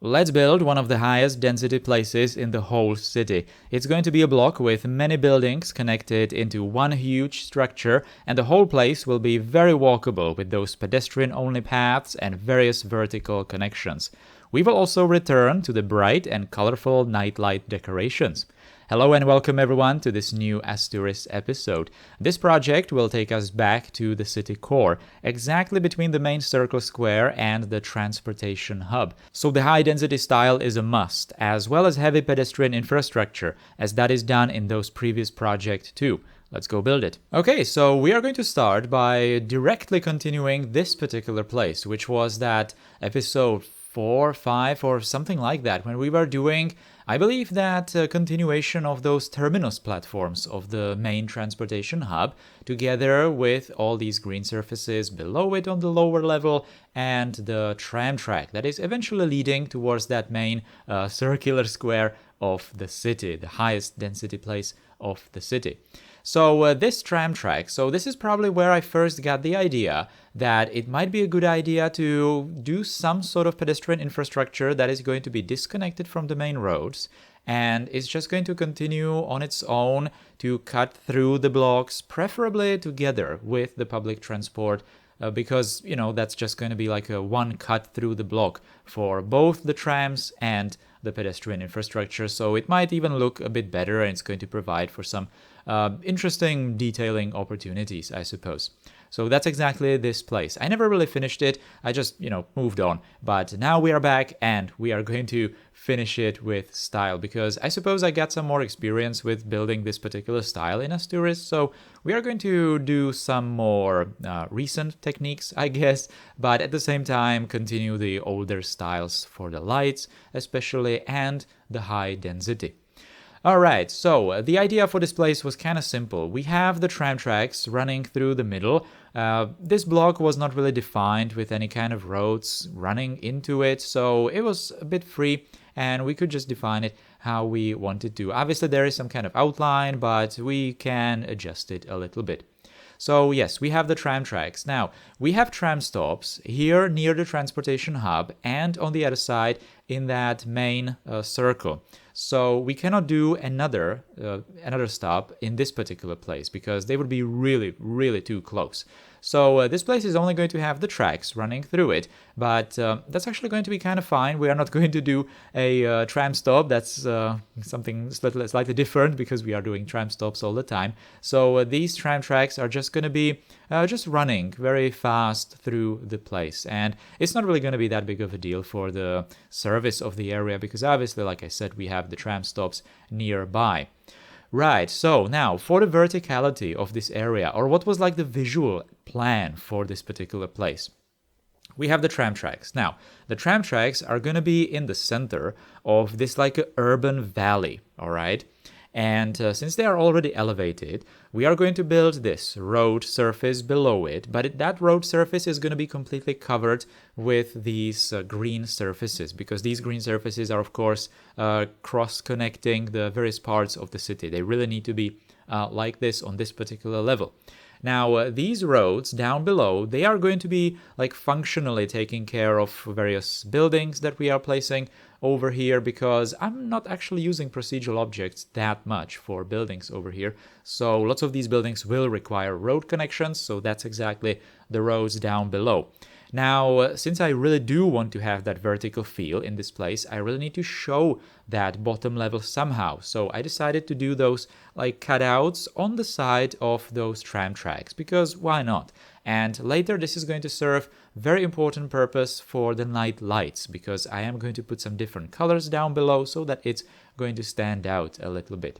Let's build one of the highest density places in the whole city. It's going to be a block with many buildings connected into one huge structure, and the whole place will be very walkable with those pedestrian-only paths and various vertical connections. We will also return to the bright and colorful nightlight decorations. Hello and welcome everyone to this new Asturis episode. This project will take us back to the city core, exactly between the main circle square and the transportation hub. So the high density style is a must, as well as heavy pedestrian infrastructure, as that is done in those previous projects too. Let's go build it. Okay, so we are going to start by directly continuing this particular place, which was that episode 4, 5 or something like that, when we were doing, I believe, that continuation of those terminus platforms of the main transportation hub, together with all these green surfaces below it on the lower level and the tram track that is eventually leading towards that main circular square of the city, the highest density place of the city. So this tram track, so this is probably where I first got the idea that it might be a good idea to do some sort of pedestrian infrastructure that is going to be disconnected from the main roads and is just going to continue on its own to cut through the blocks, preferably together with the public transport, because, you know, that's just going to be like a one cut through the block for both the trams and the pedestrian infrastructure. So it might even look a bit better, and it's going to provide for some interesting detailing opportunities, I suppose. So that's exactly this place. I never really finished it. I just, moved on. But now we are back and we are going to finish it with style, because I suppose I got some more experience with building this particular style in Asturis. So we are going to do some more recent techniques, I guess, but at the same time continue the older styles for the lights, especially, and the high density. Alright, so the idea for this place was kind of simple. We have the tram tracks running through the middle. This block was not really defined with any kind of roads running into it, so it was a bit free and we could just define it how we wanted to. Obviously there is some kind of outline, but we can adjust it a little bit. So yes, we have the tram tracks. Now, we have tram stops here near the transportation hub and on the other side in that main circle. So we cannot do another stop in this particular place because they would be really, really too close. So this place is only going to have the tracks running through it, but that's actually going to be kind of fine. We are not going to do a tram stop. That's something slightly different because we are doing tram stops all the time. So these tram tracks are just going to be just running very fast through the place. And it's not really going to be that big of a deal for the service of the area because obviously, like I said, we have the tram stops nearby. Right, so now for the verticality of this area, or what was like the visual plan for this particular place. We have the tram tracks. Now, the tram tracks are going to be in the center of this like a urban valley, all right? And since they are already elevated, we are going to build this road surface below it, but that road surface is going to be completely covered with these green surfaces, because these green surfaces are, of course, cross-connecting the various parts of the city. They really need to be like this on this particular level. Now, these roads down below, they are going to be like functionally taking care of various buildings that we are placing over here, because I'm not actually using procedural objects that much for buildings over here. So lots of these buildings will require road connections, so that's exactly the roads down below. Now, since I really do want to have that vertical feel in this place, I really need to show that bottom level somehow. So I decided to do those like cutouts on the side of those tram tracks, because why not? And later this is going to serve very important purpose for the night lights, because I am going to put some different colors down below so that it's going to stand out a little bit.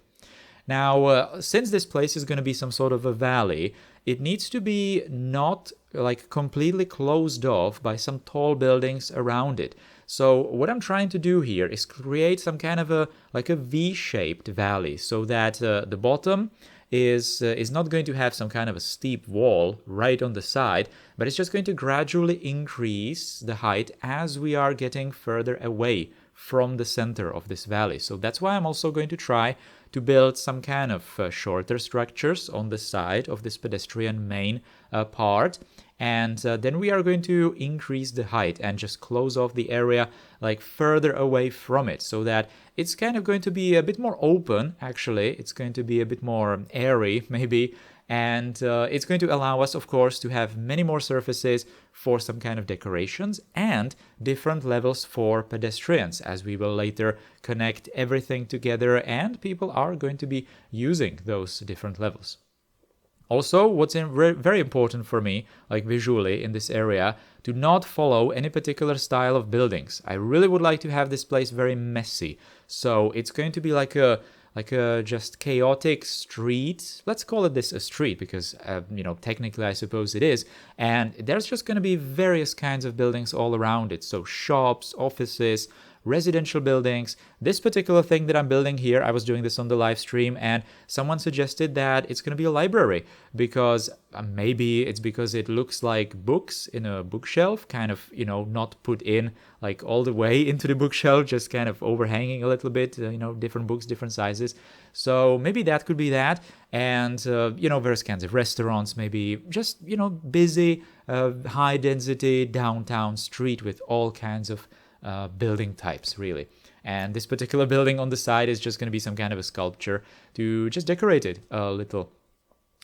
Now, since this place is going to be some sort of a valley, it needs to be not like completely closed off by some tall buildings around it. So what I'm trying to do here is create some kind of a V-shaped valley, so that the bottom is not going to have some kind of a steep wall right on the side, but it's just going to gradually increase the height as we are getting further away from the center of this valley. So that's why I'm also going to try to build some kind of shorter structures on the side of this pedestrian main part. And then we are going to increase the height and just close off the area like further away from it, so that it's kind of going to be a bit more open. Actually, it's going to be a bit more airy maybe, and it's going to allow us, of course, to have many more surfaces for some kind of decorations and different levels for pedestrians, as we will later connect everything together and people are going to be using those different levels. Also, what's very important for me, like visually in this area, to not follow any particular style of buildings. I really would like to have this place very messy. So it's going to be like a just chaotic street. Let's call it this a street because, technically I suppose it is. And there's just going to be various kinds of buildings all around it. So shops, offices, residential buildings. This particular thing that I'm building here, I was doing this on the live stream and someone suggested that it's going to be a library because maybe it's because it looks like books in a bookshelf, kind of, not put in like all the way into the bookshelf, just kind of overhanging a little bit, different books, different sizes. So maybe that could be that. And, various kinds of restaurants, maybe just, busy, high density downtown street with all kinds of building types, really. And this particular building on the side is just going to be some kind of a sculpture to just decorate it a little.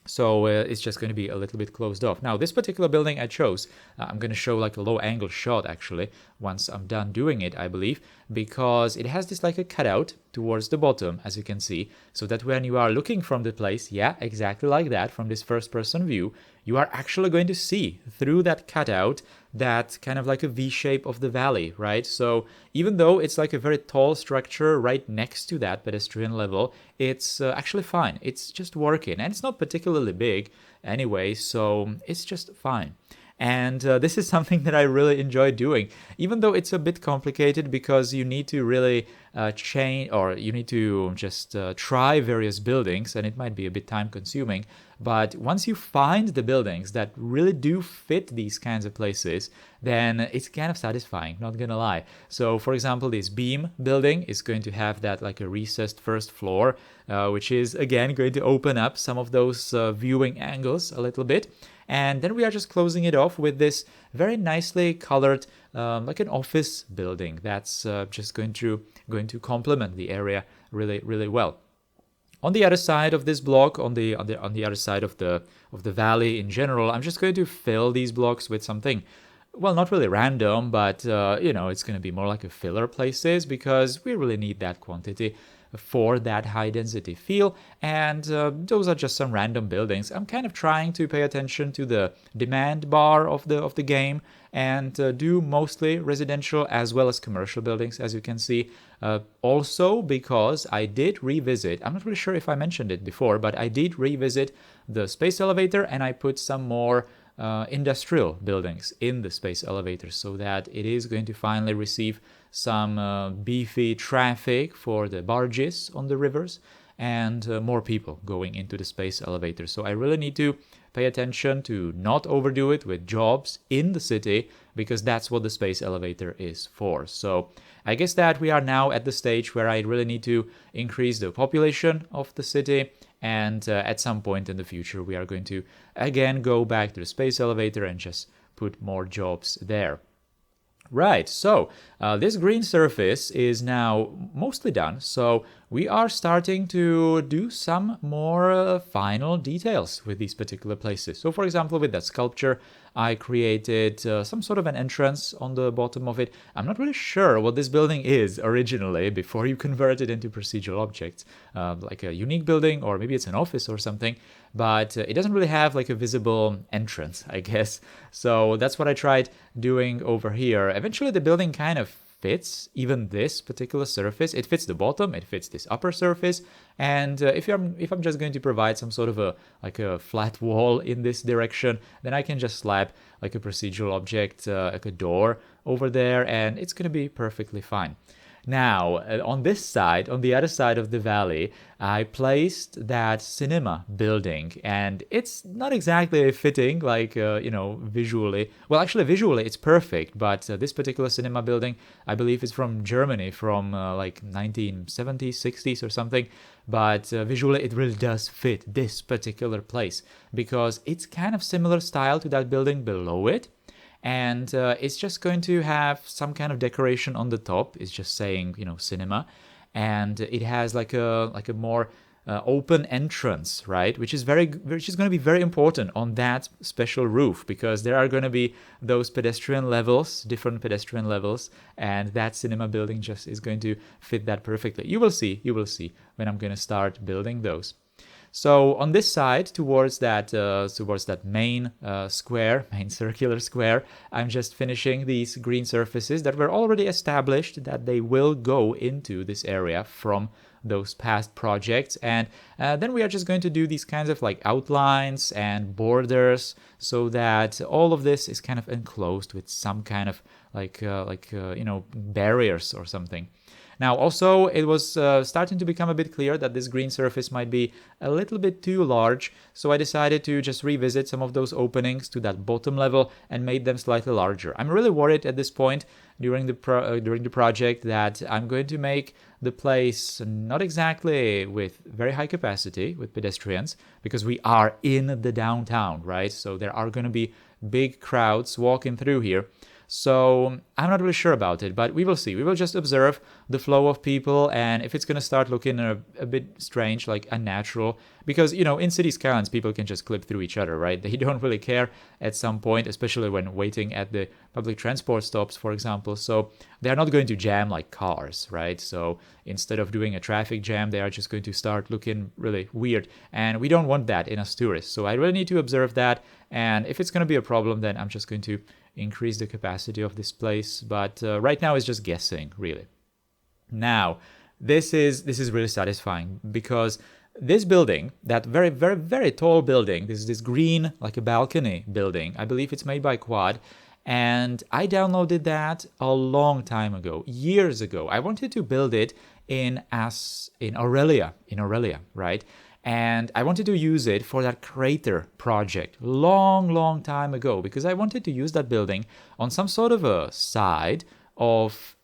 So it's just going to be a little bit closed off. Now, this particular building I chose, I'm going to show like a low angle shot actually, once I'm done doing it, I believe, because it has this like a cutout towards the bottom, as you can see, so that when you are looking from the place, yeah, exactly like that, from this first person view, you are actually going to see through that cutout that kind of like a V shape of the valley, right? So even though it's like a very tall structure right next to that pedestrian level, it's actually fine. It's just working, and it's not particularly big anyway, so it's just fine. And this is something that I really enjoy doing, even though it's a bit complicated because you need to really change, or you need to just try various buildings, and it might be a bit time consuming. But once you find the buildings that really do fit these kinds of places, then it's kind of satisfying, not gonna lie. So for example, this beam building is going to have that like a recessed first floor, which is again going to open up some of those viewing angles a little bit. And then we are just closing it off with this very nicely colored, like an office building that's just going to complement the area really, really well. On the other side of this block, on the other side of the valley in general, I'm just going to fill these blocks with something, well, not really random, but it's going to be more like a filler places because we really need that quantity for that high density feel, and those are just some random buildings. I'm kind of trying to pay attention to the demand bar of the game and do mostly residential as well as commercial buildings, as you can see. Also because I did revisit, I'm not really sure if I mentioned it before, but I did revisit the space elevator and I put some more industrial buildings in the space elevator so that it is going to finally receive some beefy traffic for the barges on the rivers and more people going into the space elevator. So I really need to pay attention to not overdo it with jobs in the city because that's what the space elevator is for. So I guess that we are now at the stage where I really need to increase the population of the city, and at some point in the future we are going to again go back to the space elevator and just put more jobs there. Right, so this green surface is now mostly done, so we are starting to do some more final details with these particular places. So for example, with that sculpture, I created some sort of an entrance on the bottom of it. I'm not really sure what this building is originally before you convert it into procedural objects, like a unique building, or maybe it's an office or something, but it doesn't really have like a visible entrance, I guess. So that's what I tried doing over here. Eventually the building kind of fits even this particular surface. It fits the bottom, it fits this upper surface, and if I'm just going to provide some sort of a flat wall in this direction, then I can just slap like a procedural object, like a door over there, and it's going to be perfectly fine. Now, on this side, on the other side of the valley, I placed that cinema building, and it's not exactly fitting, like, visually. Well, actually, visually, it's perfect, but this particular cinema building, I believe, is from Germany, from like 1970s, 60s or something. But visually, it really does fit this particular place because it's kind of similar style to that building below it. And it's just going to have some kind of decoration on the top. It's just saying, cinema, and it has like a more open entrance, right? Which is going to be very important on that special roof because there are going to be those pedestrian levels, different pedestrian levels, and that cinema building just is going to fit that perfectly. You will see when I'm going to start building those. So on this side, towards that main main circular square, I'm just finishing these green surfaces that were already established that they will go into this area from those past projects. And then we are just going to do these kinds of like outlines and borders so that all of this is kind of enclosed with some kind of barriers or something. Now, also, it was starting to become a bit clear that this green surface might be a little bit too large, so I decided to just revisit some of those openings to that bottom level and made them slightly larger. I'm really worried at this point during the project that I'm going to make the place not exactly with very high capacity with pedestrians, because we are in the downtown, right? So there are going to be big crowds walking through here. So I'm not really sure about it, but we will see. We will just observe the flow of people, and if it's going to start looking a bit strange, like unnatural, because, in city skylines, people can just clip through each other, right? They don't really care at some point, especially when waiting at the public transport stops, for example. So they're not going to jam like cars, right? So instead of doing a traffic jam, they are just going to start looking really weird. And we don't want that in Asturis. So I really need to observe that. And if it's going to be a problem, then I'm just going to increase the capacity of this place. But right now it's just guessing, really. Now, this is really satisfying because this building, that very, very, very tall building, this green, like a balcony building, I believe it's made by Quad. And I downloaded that a long time ago, years ago. I wanted to build it in Aurelia, right? And I wanted to use it for that crater project long time ago because I wanted to use that building on some sort of a side of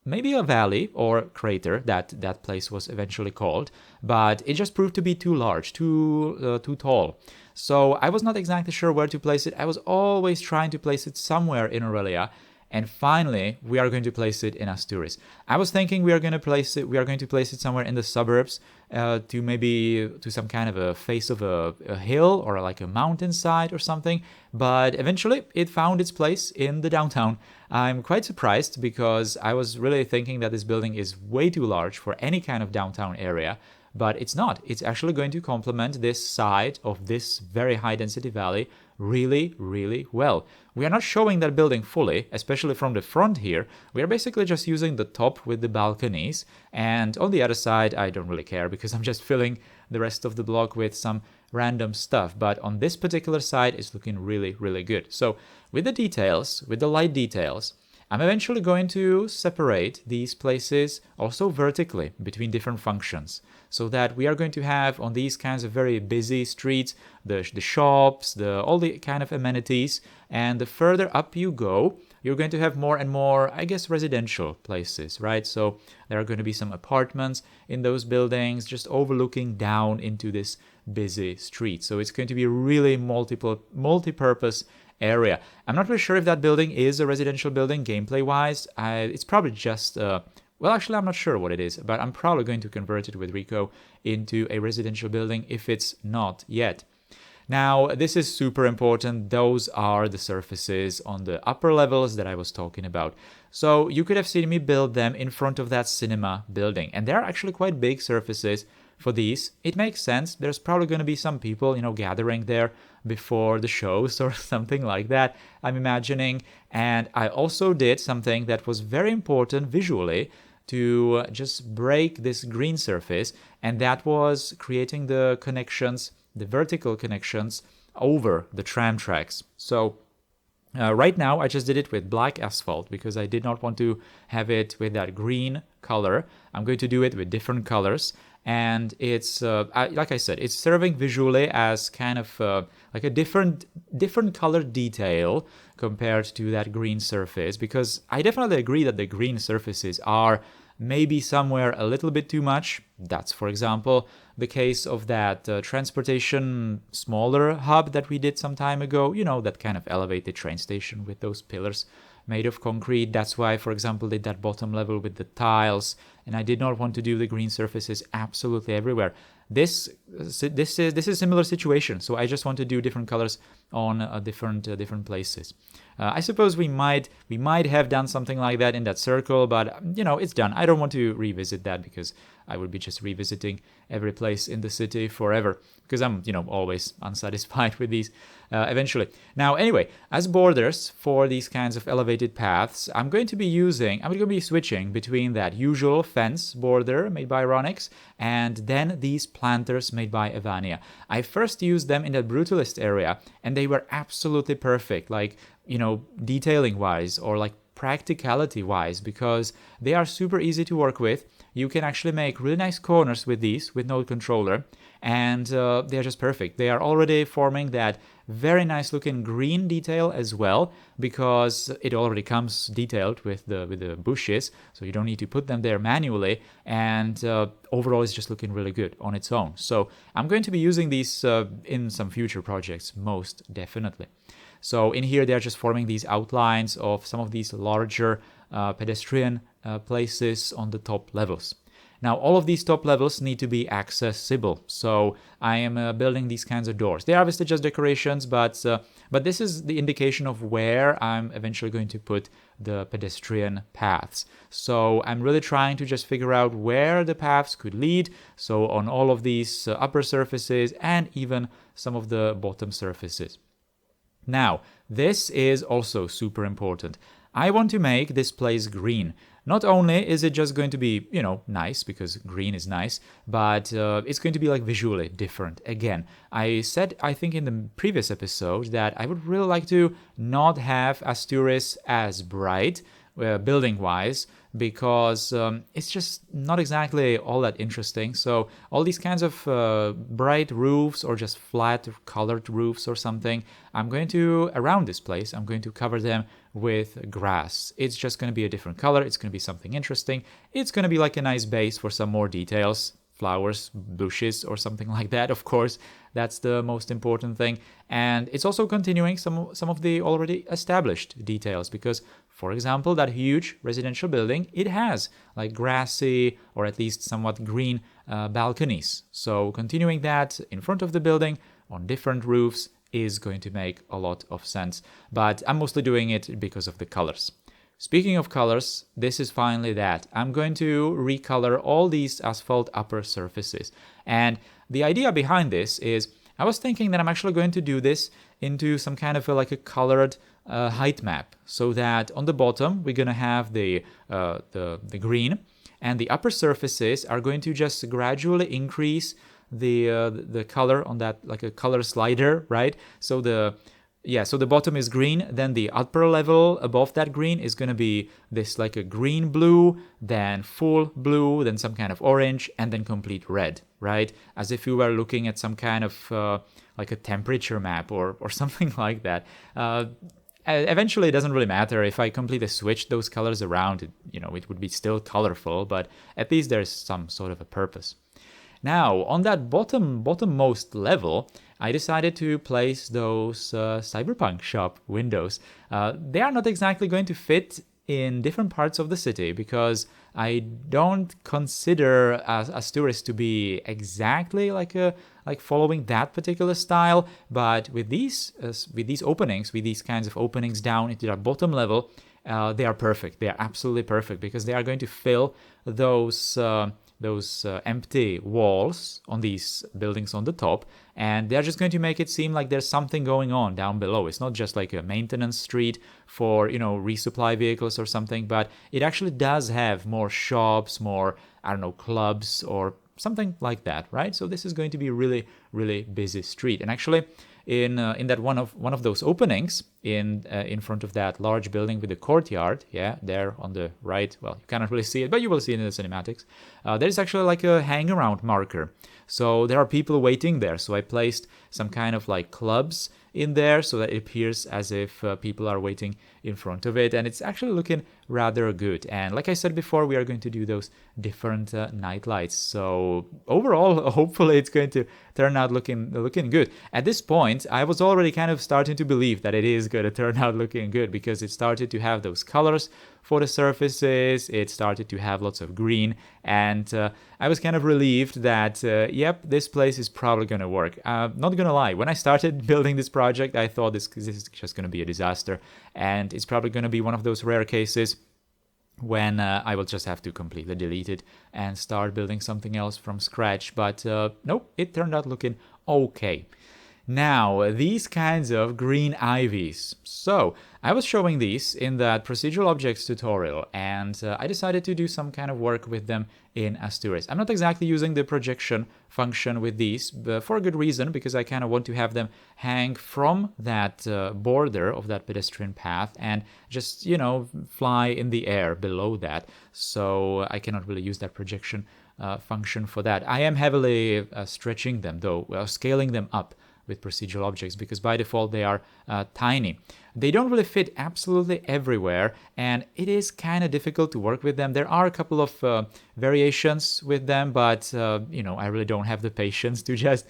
maybe a valley or crater that place was eventually called, but it just proved to be too large, too tall. So I was not exactly sure where to place it. I was always trying to place it somewhere in Aurelia. And finally, we are going to place it in Asturis. I was thinking we are going to place it somewhere in the suburbs, to some kind of a face of a hill or like a mountainside or something. But eventually, it found its place in the downtown. I'm quite surprised because I was really thinking that this building is way too large for any kind of downtown area. But it's not. It's actually going to complement this side of this very high density valley really, really well. We are not showing that building fully, especially from the front here. We are basically just using the top with the balconies. And on the other side, I don't really care because I'm just filling the rest of the block with some random stuff. But on this particular side, it's looking really, really good. So with the details, with the light details, I'm eventually going to separate these places also vertically between different functions so that we are going to have on these kinds of very busy streets, the shops, all the kind of amenities, and the further up you go, you're going to have more and more, I guess, residential places, right? So there are going to be some apartments in those buildings just overlooking down into this busy street. So it's going to be a really multi-purpose area. I'm not really sure if that building is a residential building gameplay-wise. It's probably just, well, actually, I'm not sure what it is, but I'm probably going to convert it with Rico into a residential building if it's not yet. Now, this is super important. Those are the surfaces on the upper levels that I was talking about. So you could have seen me build them in front of that cinema building, and they're actually quite big surfaces for these. It makes sense. There's probably going to be some people, gathering there before the shows or something like that, I'm imagining. And I also did something that was very important visually to just break this green surface, and that was creating the connections, the vertical connections over the tram tracks. So Right now, I just did it with black asphalt because I did not want to have it with that green color. I'm going to do it with different colors. And it's, like I said, it's serving visually as kind of like a different color detail compared to that green surface. Because I definitely agree that the green surfaces are maybe somewhere a little bit too much. That's, for example, the case of that transportation smaller hub that we did some time ago, that kind of elevated train station with those pillars made of concrete. That's why, for example, did that bottom level with the tiles, and I did not want to do the green surfaces absolutely everywhere. This is a similar situation, so I just want to do different colors on different places. I suppose we might have done something like that in that circle, but it's done. I don't want to revisit that because I would be just revisiting every place in the city forever, because I'm always unsatisfied with these eventually. Now, anyway, as borders for these kinds of elevated paths, I'm going to be switching between that usual fence border made by Ronix and then these planters made by Evania. I first used them in that brutalist area, and they were absolutely perfect, like, detailing wise or like practicality wise, because they are super easy to work with. You can actually make really nice corners with these with Node Controller, and they're just perfect. They are already forming that very nice looking green detail as well, because it already comes detailed with the bushes, so you don't need to put them there manually, and overall it's just looking really good on its own. So I'm going to be using these in some future projects, most definitely. So in here, they're just forming these outlines of some of these larger pedestrian places on the top levels. Now, all of these top levels need to be accessible. So I am building these kinds of doors. They're obviously just decorations, but this is the indication of where I'm eventually going to put the pedestrian paths. So I'm really trying to just figure out where the paths could lead. So on all of these upper surfaces and even some of the bottom surfaces. Now, this is also super important. I want to make this place green. Not only is it just going to be, nice, because green is nice, but it's going to be like visually different. Again, I said, I think in the previous episode, that I would really like to not have Asturis as bright, building-wise, because it's just not exactly all that interesting. So all these kinds of bright roofs or just flat colored roofs or something, around this place, I'm going to cover them with grass. It's just going to be a different color. It's going to be something interesting. It's going to be like a nice base for some more details. Flowers, bushes, or something like that, of course. That's the most important thing. And it's also continuing some of the already established details, because, for example, that huge residential building, it has like grassy or at least somewhat green balconies. So continuing that in front of the building on different roofs is going to make a lot of sense. But I'm mostly doing it because of the colors. Speaking of colors, this is finally that. I'm going to recolor all these asphalt upper surfaces. And the idea behind this is, I was thinking that I'm actually going to do this into some kind of like a colored height map, so that on the bottom we're going to have the green, and the upper surfaces are going to just gradually increase the color on that, like a color slider, right? So the bottom is green, then the upper level above that green is going to be this like a green blue, then full blue, then some kind of orange, and then complete red, right? As if you were looking at some kind of like a temperature map or something like that. Eventually, it doesn't really matter if I completely switch those colors around. It would be still colorful, but at least there's some sort of a purpose. Now, on that bottommost level, I decided to place those cyberpunk shop windows. They are not exactly going to fit in different parts of the city, because I don't consider Asturis to be exactly like following that particular style. But with these openings, with these kinds of openings down into the bottom level, they are perfect. They are absolutely perfect, because they are going to fill those empty walls on these buildings on the top, and they're just going to make it seem like there's something going on down below. It's not just like a maintenance street for resupply vehicles or something, but it actually does have more shops, more, clubs or something like that, right? So this is going to be a really, really busy street. And actually, in that one of those openings in front of that large building with the courtyard. Yeah, there on the right. Well, you cannot really see it, but you will see it in the cinematics. There's actually like a hang around marker. So there are people waiting there. So I placed some kind of like clubs in there so that it appears as if people are waiting in front of it, and it's actually looking rather good. And like I said before, we are going to do those different night lights. So overall, hopefully it's going to turn out looking good. At this point, I was already kind of starting to believe that it is going to turn out looking good, because it started to have those colors for the surfaces, it started to have lots of green, and I was kind of relieved that, yep, this place is probably going to work. Not gonna lie, when I started building this project, I thought this is just going to be a disaster, and it's probably going to be one of those rare cases when I will just have to completely delete it and start building something else from scratch. But nope, it turned out looking okay. Now, these kinds of green ivies. So, I was showing these in that procedural objects tutorial, and I decided to do some kind of work with them in Asturis. I'm not exactly using the projection function with these, but for a good reason, because I kind of want to have them hang from that border of that pedestrian path and just, you know, fly in the air below that. So, I cannot really use that projection function for that. I am heavily stretching them, though, scaling them up with procedural objects, because by default they are tiny. They don't really fit absolutely everywhere, and it is kind of difficult to work with them. There are a couple of variations with them, but you know, I really don't have the patience to just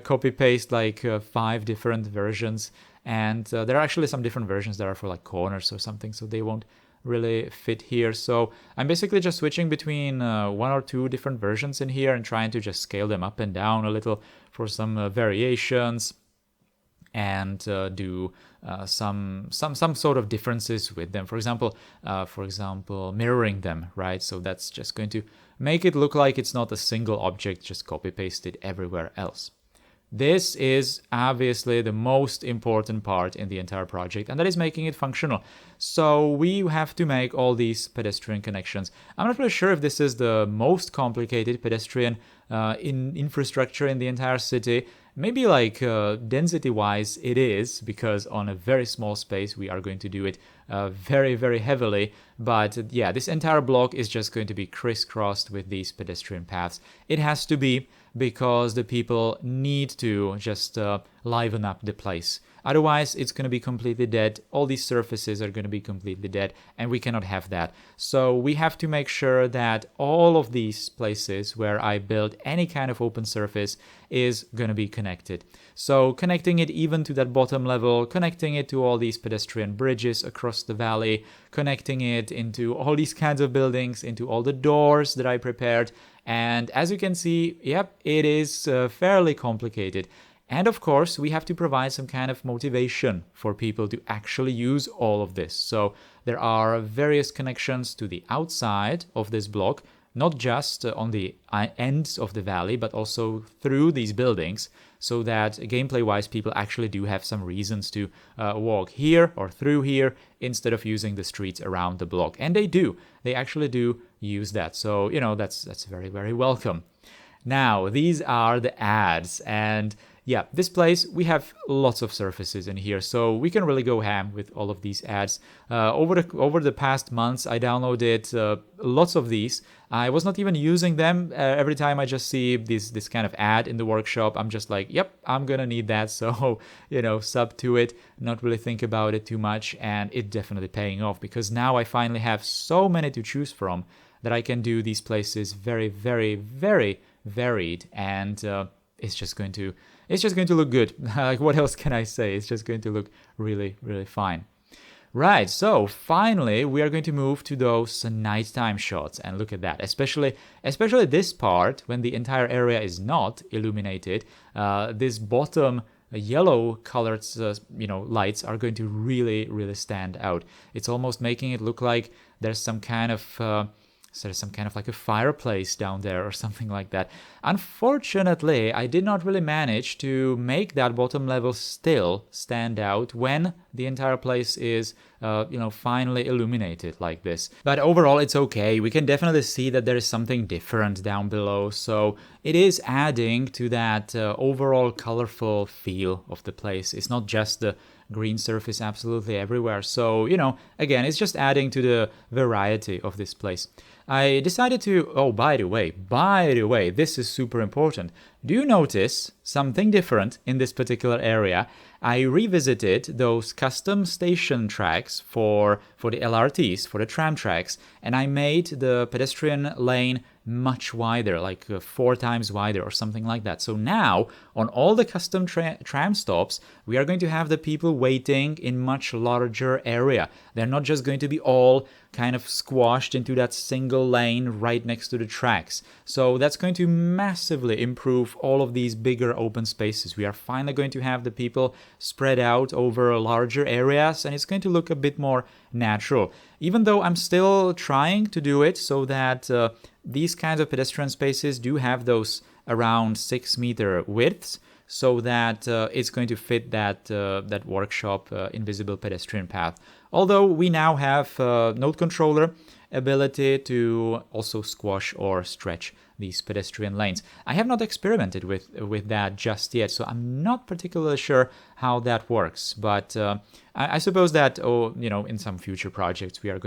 copy paste like 5 different versions, and there are actually some different versions that are for like corners or something, so they won't really fit here. So I'm basically just switching between 1 or 2 different versions in here and trying to just scale them up and down a little for some variations, and do some sort of differences with them. For example, mirroring them, right? So that's just going to make it look like it's not a single object just copy pasted everywhere else. This is obviously the most important part in the entire project, and that is making it functional. So we have to make all these pedestrian connections. I'm not really sure if this is the most complicated pedestrian infrastructure in the entire city. Maybe like density-wise it is, because on a very small space we are going to do it very, very heavily. But yeah, this entire block is just going to be crisscrossed with these pedestrian paths. It has to be, because the people need to just liven up the place. Otherwise, it's going to be completely dead. All these surfaces are going to be completely dead, and we cannot have that. So we have to make sure that all of these places where I build any kind of open surface is going to be connected. So connecting it even to that bottom level, connecting it to all these pedestrian bridges across the valley, connecting it into all these kinds of buildings, into all the doors that I prepared. And as you can see, yep, it is fairly complicated. And of course, we have to provide some kind of motivation for people to actually use all of this. So there are various connections to the outside of this block, not just on the ends of the valley, but also through these buildings, so that gameplay-wise people actually do have some reasons to walk here or through here instead of using the streets around the block. And they do. They actually do use that. So, you know, that's very, very welcome. Now, these are the ads, and yeah, this place, we have lots of surfaces in here, so we can really go ham with all of these ads. Over the past months, I downloaded lots of these. I was not even using them. Every time I just see this kind of ad in the workshop, I'm just like, yep, I'm gonna need that, so, you know, sub to it, not really think about it too much, and it definitely paying off, because now I finally have so many to choose from that I can do these places very, very, very varied, and it's just going to look good. Like, what else can I say? It's just going to look really, really fine. Right, so finally we are going to move to those nighttime shots, and look at that. Especially this part, when the entire area is not illuminated, this bottom yellow colored lights are going to really, really stand out. It's almost making it look like there's some kind of So there's some kind of like a fireplace down there or something like that. Unfortunately, I did not really manage to make that bottom level still stand out when the entire place is, finally illuminated like this. But overall, it's okay. We can definitely see that there is something different down below. So it is adding to that overall colorful feel of the place. It's not just the green surface absolutely everywhere. So, again, it's just adding to the variety of this place. I decided to, by the way, this is super important. Do you notice something different in this particular area? I revisited those custom station tracks for the LRTs, for the tram tracks, and I made the pedestrian lane much wider, like 4 times wider or something like that. So now, on all the custom tram stops, we are going to have the people waiting in much larger area. They're not just going to be all kind of squashed into that single lane right next to the tracks. So that's going to massively improve all of these bigger open spaces. We are finally going to have the people spread out over larger areas, and it's going to look a bit more natural. Even though I'm still trying to do it so that these kinds of pedestrian spaces do have those around 6-meter widths, so that it's going to fit that workshop invisible pedestrian path. Although we now have node controller ability to also squash or stretch these pedestrian lanes. I have not experimented with that just yet, so I'm not particularly sure how that works. But I suppose that in some future projects we are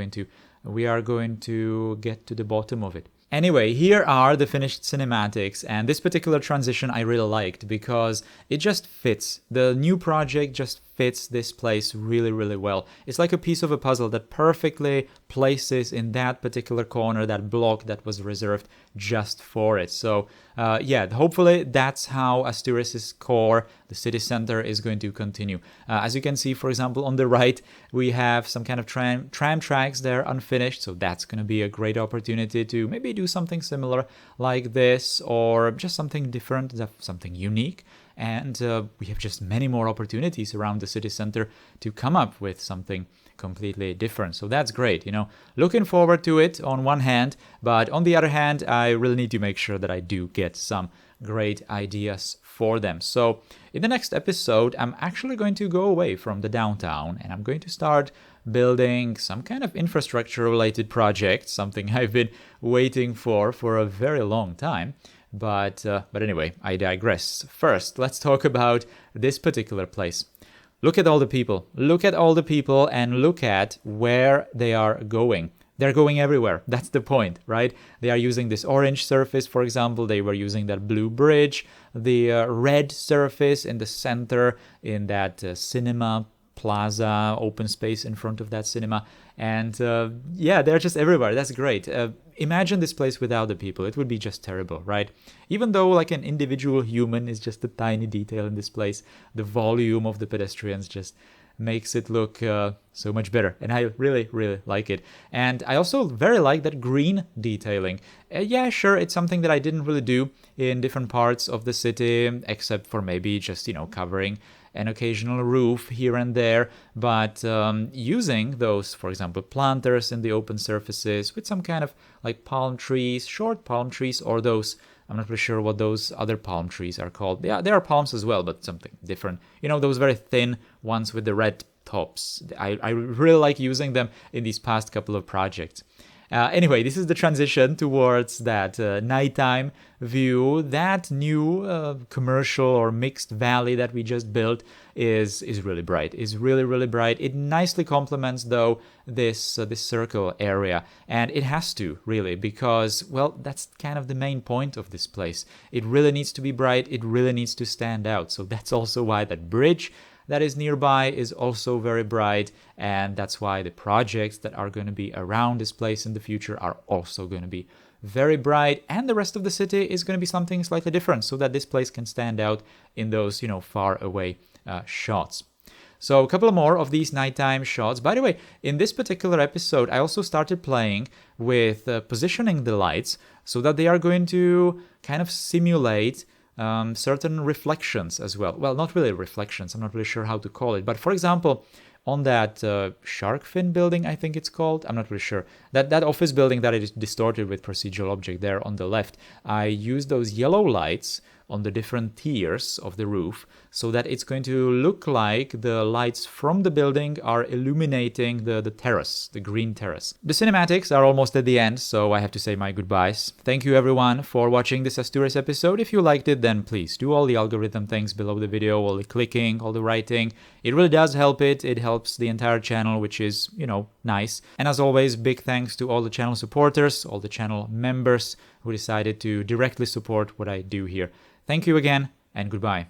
going to get to the bottom of it. Anyway, here are the finished cinematics, and this particular transition I really liked because it just fits. The new project just fits this place really, really well. It's like a piece of a puzzle that perfectly places in that particular corner, that block that was reserved just for it. So hopefully that's how Asturis' core, the city center, is going to continue. As you can see, for example, on the right, we have some kind of tram tracks there unfinished. So that's going to be a great opportunity to maybe do something similar like this, or just something different, something unique. And we have just many more opportunities around the city center to come up with something completely different. So that's great, Looking forward to it on one hand, but on the other hand, I really need to make sure that I do get some great ideas for them. So in the next episode, I'm actually going to go away from the downtown and I'm going to start building some kind of infrastructure related project, something I've been waiting for a very long time. But anyway, I digress. First, let's talk about this particular place. Look at all the people. Look at all the people and look at where they are going. They're going everywhere. That's the point, right? They are using this orange surface, for example. They were using that blue bridge, the red surface in the center, in that cinema plaza, open space in front of that cinema. And they're just everywhere. That's great. Imagine this place without the people. It would be just terrible, right? Even though like an individual human is just a tiny detail in this place, the volume of the pedestrians just makes it look so much better. And I really, really like it. And I also very like that green detailing. Sure, it's something that I didn't really do in different parts of the city, except for maybe just, covering an occasional roof here and there, but using those, for example, planters in the open surfaces with some kind of like palm trees, short palm trees, or those, I'm not really sure what those other palm trees are called. Yeah, they are palms as well, but something different. Those very thin ones with the red tops. I really like using them in these past couple of projects. Anyway, this is the transition towards that nighttime view. That new commercial or mixed valley that we just built is really bright. Is really, really bright. It nicely complements, though, this circle area. And it has to, really, because, well, that's kind of the main point of this place. It really needs to be bright. It really needs to stand out. So that's also why that bridge that is nearby is also very bright, and that's why the projects that are going to be around this place in the future are also going to be very bright, and the rest of the city is going to be something slightly different so that this place can stand out in those, far away shots. So a couple more of these nighttime shots. By the way, in this particular episode, I also started playing with positioning the lights so that they are going to kind of simulate certain reflections as well. Well, not really reflections. I'm not really sure how to call it. But for example, on that shark fin building, I think it's called. I'm not really sure. That office building that is distorted with procedural object there on the left, I used those yellow lights on the different tiers of the roof so that it's going to look like the lights from the building are illuminating the terrace, the green terrace. The cinematics are almost at the end, so I have to say my goodbyes. Thank you everyone for watching this Asturis episode. If you liked it, then please do all the algorithm things below the video, all the clicking, all the writing. It really does help it. It helps the entire channel, which is, you know, nice. And as always, big thanks to all the channel supporters, all the channel members who decided to directly support what I do here. Thank you again, and goodbye.